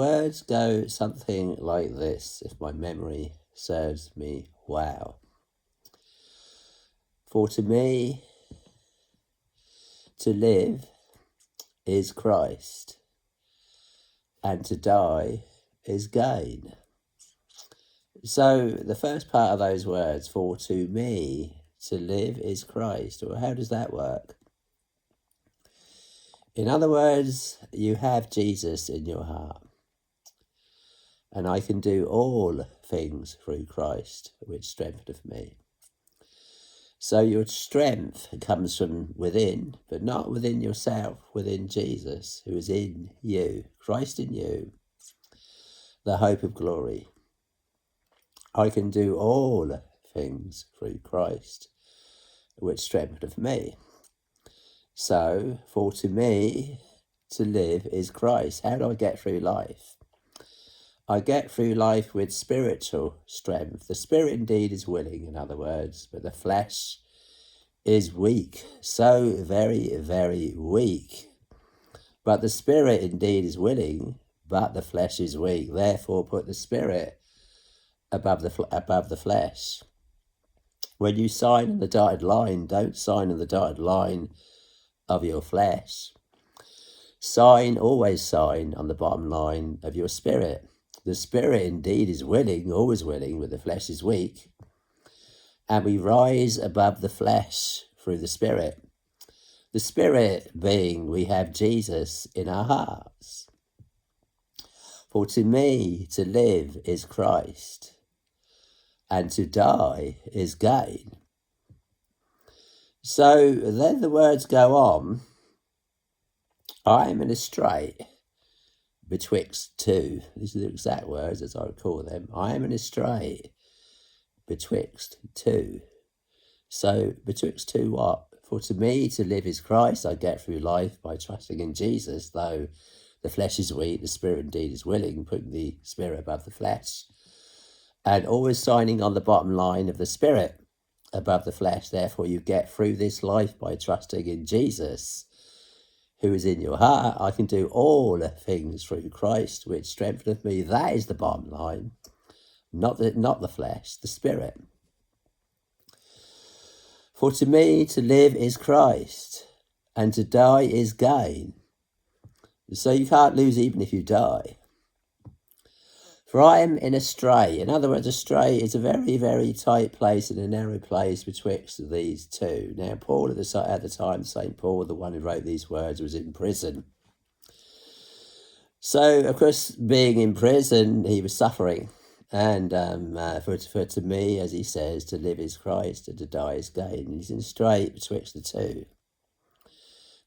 Words go something like this, if my memory serves me well. For to me, to live is Christ, and to die is gain. So the first part of those words, for to me, to live is Christ. Well, how does that work? In other words, you have Jesus in your heart. And I can do all things through Christ, which strengtheneth me. So your strength comes from within, but not within yourself, within Jesus, who is in you, Christ in you, the hope of glory. I can do all things through Christ, which strengtheneth me. So, for to me, to live is Christ. How do I get through life? I get through life with spiritual strength. The spirit indeed is willing, in other words, but the flesh is weak. So very, very weak. But the spirit indeed is willing, but the flesh is weak. Therefore, put the spirit above the flesh. When you sign on the dotted line, don't sign on the dotted line of your flesh. Always sign on the bottom line of your spirit. The spirit indeed is willing, always willing, but the flesh is weak. And we rise above the flesh through the spirit. The spirit being, we have Jesus in our hearts. For to me, to live is Christ, and to die is gain. So then the words go on, I am in a strait betwixt two. These are the exact words as I recall them. I am in a strait betwixt two. So betwixt two what? For to me to live is Christ. I get through life by trusting in Jesus, though the flesh is weak, the spirit indeed is willing, putting the spirit above the flesh. And always signing on the bottom line of the spirit above the flesh. Therefore you get through this life by trusting in Jesus, who is in your heart. I can do all things through Christ, which strengtheneth me. That is the bottom line, not the flesh, the spirit. For to me to live is Christ, and to die is gain. So you can't lose even if you die. For I am in a strait. In other words, a strait is a very, very tight place and a narrow place betwixt these two. Now, Paul at the time, St. Paul, the one who wrote these words, was in prison. So, of course, being in prison, he was suffering. And for to me, as he says, to live is Christ and to die is gain. He's in a strait betwixt the two.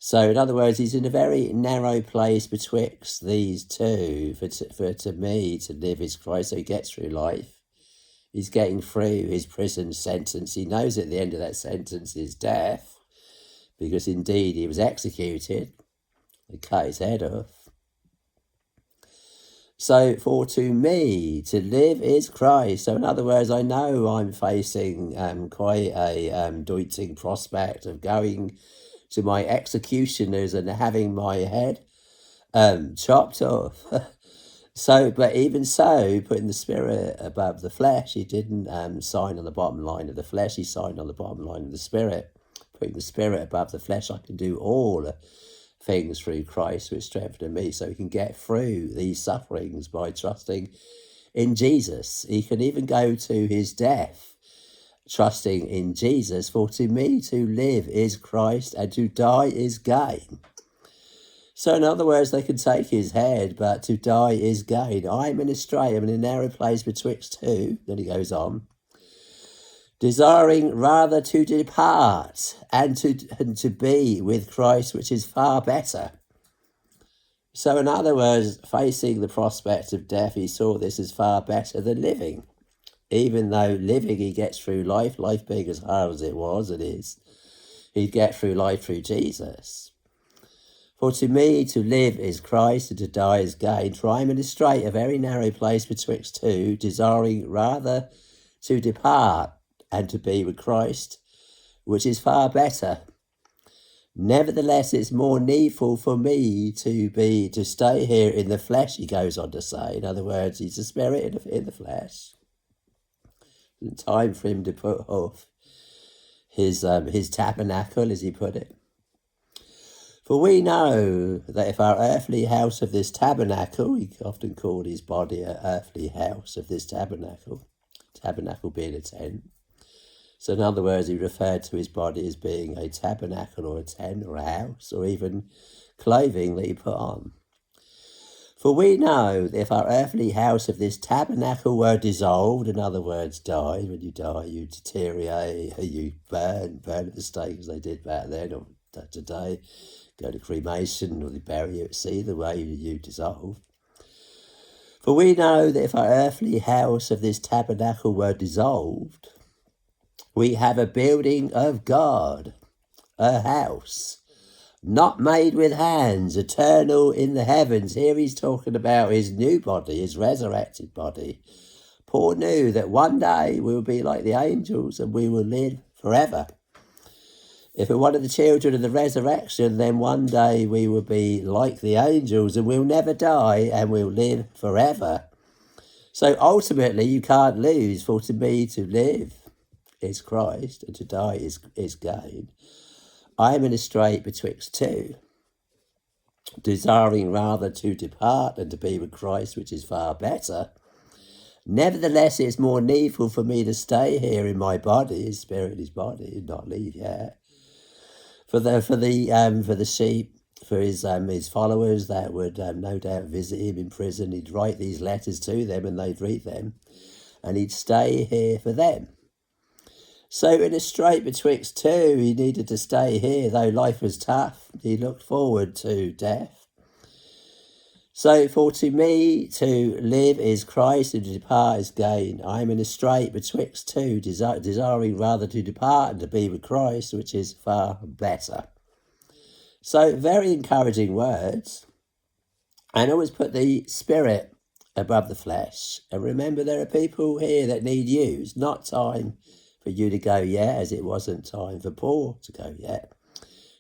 So, in other words, he's in a very narrow place betwixt these two. For to me, to live is Christ. So he gets through life. He's getting through his prison sentence. He knows at the end of that sentence is death, because indeed he was executed. They cut his head off. So, for to me, to live is Christ. So, in other words, I know I'm facing quite a daunting prospect of going to my executioners and having my head chopped off. So, but even so, putting the spirit above the flesh, he didn't sign on the bottom line of the flesh, he signed on the bottom line of the spirit. Putting the spirit above the flesh, I can do all things through Christ, which strengthen me. So he can get through these sufferings by trusting in Jesus. He can even go to his death trusting in Jesus. For to me to live is Christ, and to die is gain. So in other words, they can take his head, but to die is gain. I am in a strait, I'm in a narrow place betwixt two. Then he goes on, desiring rather to depart and to be with Christ, which is far better. So in other words, facing the prospect of death, he saw this as far better than living. Even though living, he gets through life being as hard as it was and is, he'd get through life through Jesus. For to me to live is Christ, and to die is gain. For I am in a strait, a very narrow place betwixt two, desiring rather to depart and to be with Christ, which is far better. Nevertheless, it's more needful for me to stay here in the flesh, he goes on to say. In other words, he's a spirit in the flesh. It's time for him to put off his tabernacle, as he put it. For we know that if our earthly house of this tabernacle, he often called his body an earthly house of this tabernacle being a tent. So in other words, he referred to his body as being a tabernacle or a tent or a house or even clothing that he put on. For we know that if our earthly house of this tabernacle were dissolved, in other words, died, when you die you deteriorate, you burn at the stake as they did back then or today, go to cremation or they bury you at sea, the way you dissolve. For we know that if our earthly house of this tabernacle were dissolved, we have a building of God, a house, not made with hands, eternal in the heavens. Here he's talking about his new body, his resurrected body. Paul knew that one day we will be like the angels and we will live forever. If we're one of the children of the resurrection, then one day we will be like the angels and we'll never die and we'll live forever. So ultimately you can't lose, for to me to live is Christ and to die is gain. I am in a strait betwixt two, desiring rather to depart and to be with Christ, which is far better. Nevertheless, it's more needful for me to stay here in my body, his spirit, his body, and not leave yet. For the sheep, for his followers that would no doubt visit him in prison, he'd write these letters to them and they'd read them, and he'd stay here for them. So in a strait betwixt two, he needed to stay here, though life was tough. He looked forward to death. So for to me to live is Christ and to depart is gain. I am in a strait betwixt two, desiring rather to depart and to be with Christ, which is far better. So very encouraging words. And always put the spirit above the flesh. And remember, there are people here that need you. It's not time for you to go yet, as it wasn't time for Paul to go yet.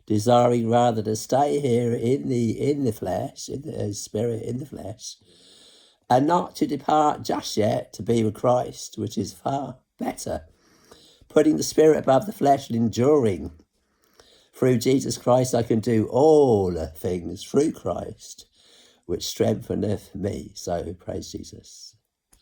Desiring rather to stay here in the flesh, in the spirit, in the flesh, and not to depart just yet to be with Christ, which is far better. Putting the spirit above the flesh and enduring. Through Jesus Christ I can do all things through Christ, which strengtheneth me. So praise Jesus.